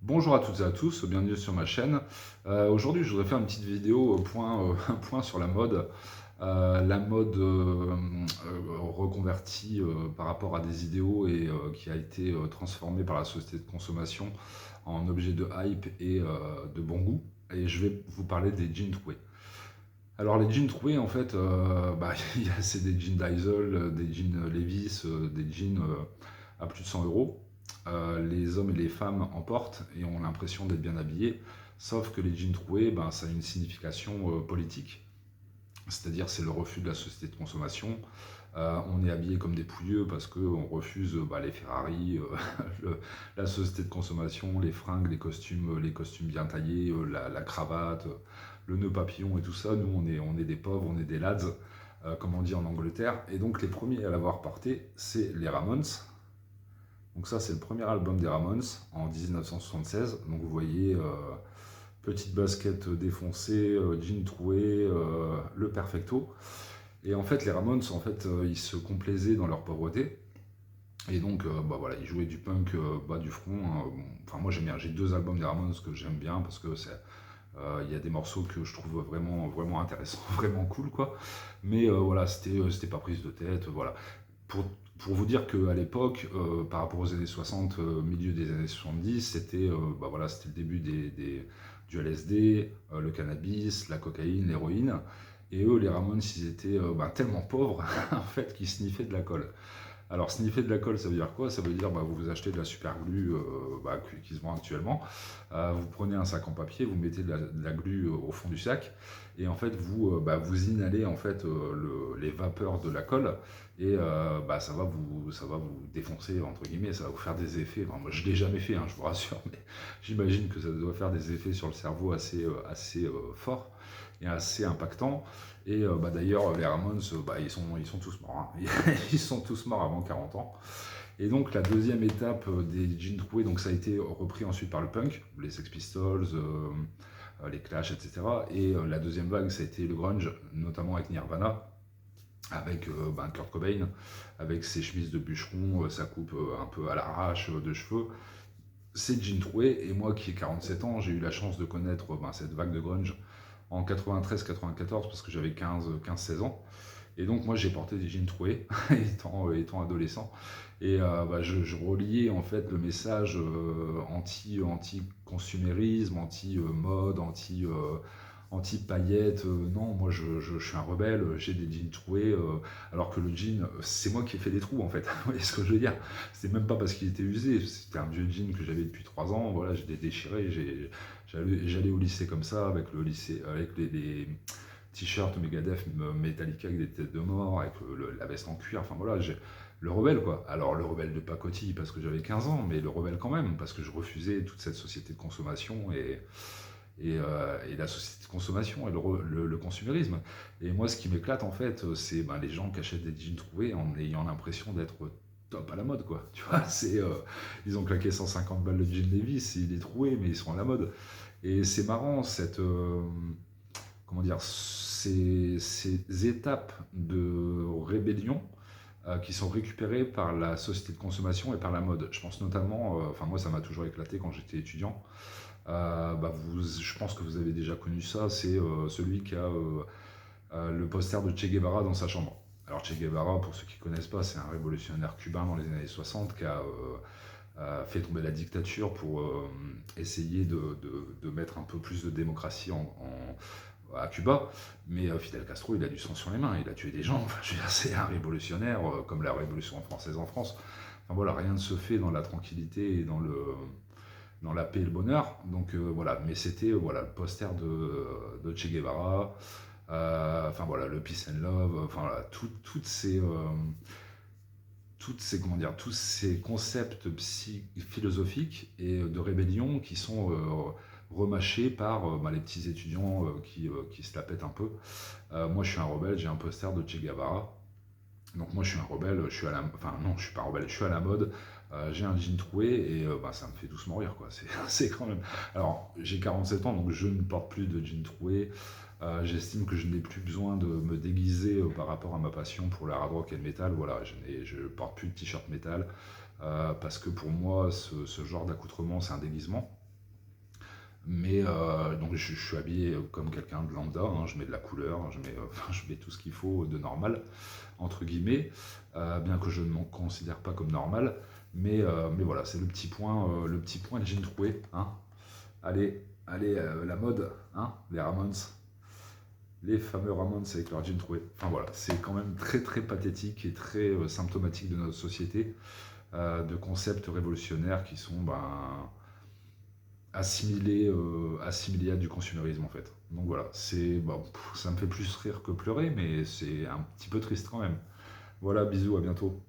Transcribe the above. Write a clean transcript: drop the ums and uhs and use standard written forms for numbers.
Bonjour à toutes et à tous, bienvenue sur ma chaîne. Aujourd'hui, je voudrais faire une petite vidéo un point sur la mode reconvertie par rapport à des idéaux et qui a été transformée par la société de consommation en objet de hype et de bon goût. Et je vais vous parler des jeans troués. Alors les jeans troués, en fait, c'est des jeans Diesel, des jeans Levi's, des jeans à plus de 100 euros. Les hommes et les femmes en portent et ont l'impression d'être bien habillés, sauf que les jeans troués, ça a une signification politique, c'est-à-dire c'est le refus de la société de consommation. On est habillé comme des pouilleux parce qu'on refuse les Ferrari, la société de consommation, les fringues, les costumes bien taillés, la cravate, le nœud papillon et tout ça. Nous, on est des pauvres, on est des lads, comme on dit en Angleterre. Et donc, les premiers à l'avoir porté, c'est les Ramones. Donc ça, c'est le premier album des Ramones en 1976. Donc vous voyez, petite basket défoncée, jean troué, le perfecto. Et en fait, les Ramones, ils se complaisaient dans leur pauvreté. Et donc, voilà, ils jouaient du punk bas du front, hein. Enfin, moi j'aime bien. J'ai deux albums des Ramones que j'aime bien parce que il y a des morceaux que je trouve vraiment intéressants, vraiment cool, quoi. Mais voilà, c'était pas prise de tête, voilà. Pour, pour vous dire qu'à l'époque, par rapport aux années 60, milieu des années 70, c'était le début du LSD, le cannabis, la cocaïne, l'héroïne. Et eux, les Ramones, ils étaient tellement pauvres en fait qu'ils sniffaient de la colle. Alors, sniffer de la colle, ça veut dire quoi? Ça veut dire vous vous achetez de la super glue qui se vend actuellement, vous prenez un sac en papier, vous mettez de la glue au fond du sac, et en fait, vous inhalez en fait, les vapeurs de la colle, et ça va vous défoncer, entre guillemets, ça va vous faire des effets. Enfin, moi, je ne l'ai jamais fait, hein, je vous rassure, mais j'imagine que ça doit faire des effets sur le cerveau assez forts et assez impactants. Et d'ailleurs, les Ramones, ils sont tous morts, hein. Ils sont tous morts avant 40 ans. Et donc, la deuxième étape des jeans troués, donc ça a été repris ensuite par le punk, les Sex Pistols, les Clash, etc. Et la deuxième vague, ça a été le grunge, notamment avec Nirvana, avec Kurt Cobain, avec ses chemises de bûcheron, sa coupe un peu à l'arrache de cheveux. C'est jeans troués, et moi qui ai 47 ans, j'ai eu la chance de connaître cette vague de grunge en 93-94 parce que j'avais 15-16 ans. Et donc moi j'ai porté des jeans troués étant adolescent. Et je reliais en fait le message anti-consumérisme, anti-mode, anti-paillettes. Non, moi je suis un rebelle, j'ai des jeans troués, alors que le jean, c'est moi qui ai fait des trous en fait. Vous voyez ce que je veux dire? C'est même pas parce qu'il était usé, c'était un vieux jean que j'avais depuis 3 ans, voilà, j'ai déchiré, j'allais au lycée comme ça, avec les t-shirts Megadeth, Metallica avec des têtes de mort, avec la veste en cuir, enfin voilà, le rebelle quoi. Alors le rebelle de pacotille parce que j'avais 15 ans, mais le rebelle quand même, parce que je refusais toute cette société de consommation et la société de consommation et le consumérisme. Et moi ce qui m'éclate en fait, c'est les gens qui achètent des jeans troués en ayant l'impression d'être top à la mode quoi. Tu vois, ils ont claqué 150 balles de jean Levi's, il est troué, mais ils sont à la mode. Et c'est marrant comment dire, ces étapes de rébellion qui sont récupérées par la société de consommation et par la mode. Je pense notamment, enfin moi ça m'a toujours éclaté quand j'étais étudiant. Je pense que vous avez déjà connu ça, c'est celui qui a le poster de Che Guevara dans sa chambre. Alors Che Guevara, pour ceux qui ne connaissent pas, c'est un révolutionnaire cubain dans les années 60 qui a fait tomber la dictature pour essayer de mettre un peu plus de démocratie à Cuba. Mais Fidel Castro, il a du sang sur les mains, il a tué des gens. Enfin, je veux dire, c'est un révolutionnaire comme la Révolution française en France. Enfin, voilà, rien ne se fait dans la tranquillité et dans la paix et le bonheur. Donc voilà, mais c'était voilà, le poster de Che Guevara. Enfin voilà, le peace and love. Enfin voilà, comment dire, tous ces concepts philosophiques et de rébellion qui sont remâchés par les petits étudiants qui se la pètent un peu. Moi, je suis un rebelle, j'ai un poster de Che Guevara. Donc moi, je suis un rebelle, je suis à la... Enfin non, je suis pas un rebelle, je suis à la mode. J'ai un jean troué et ça me fait doucement rire, quoi. C'est quand même... Alors, j'ai 47 ans, donc je ne porte plus de jean troué. J'estime que je n'ai plus besoin de me déguiser par rapport à ma passion pour le hard rock et le métal. Voilà, je porte plus de t-shirt métal parce que pour moi, ce genre d'accoutrement, c'est un déguisement. Mais donc je suis habillé comme quelqu'un de lambda, hein, je mets de la couleur, enfin, je mets tout ce qu'il faut de normal, entre guillemets, bien que je ne m'en considère pas comme normal. Mais voilà, c'est le petit point de jean troué. Hein. Allez, la mode, hein, les Ramones, les fameux Ramones avec leur jean troué. Enfin voilà, c'est quand même très très pathétique et très symptomatique de notre société, de concepts révolutionnaires qui sont assimilés à du consumérisme en fait. Donc voilà, ça me fait plus rire que pleurer, mais c'est un petit peu triste quand même. Voilà, bisous, à bientôt.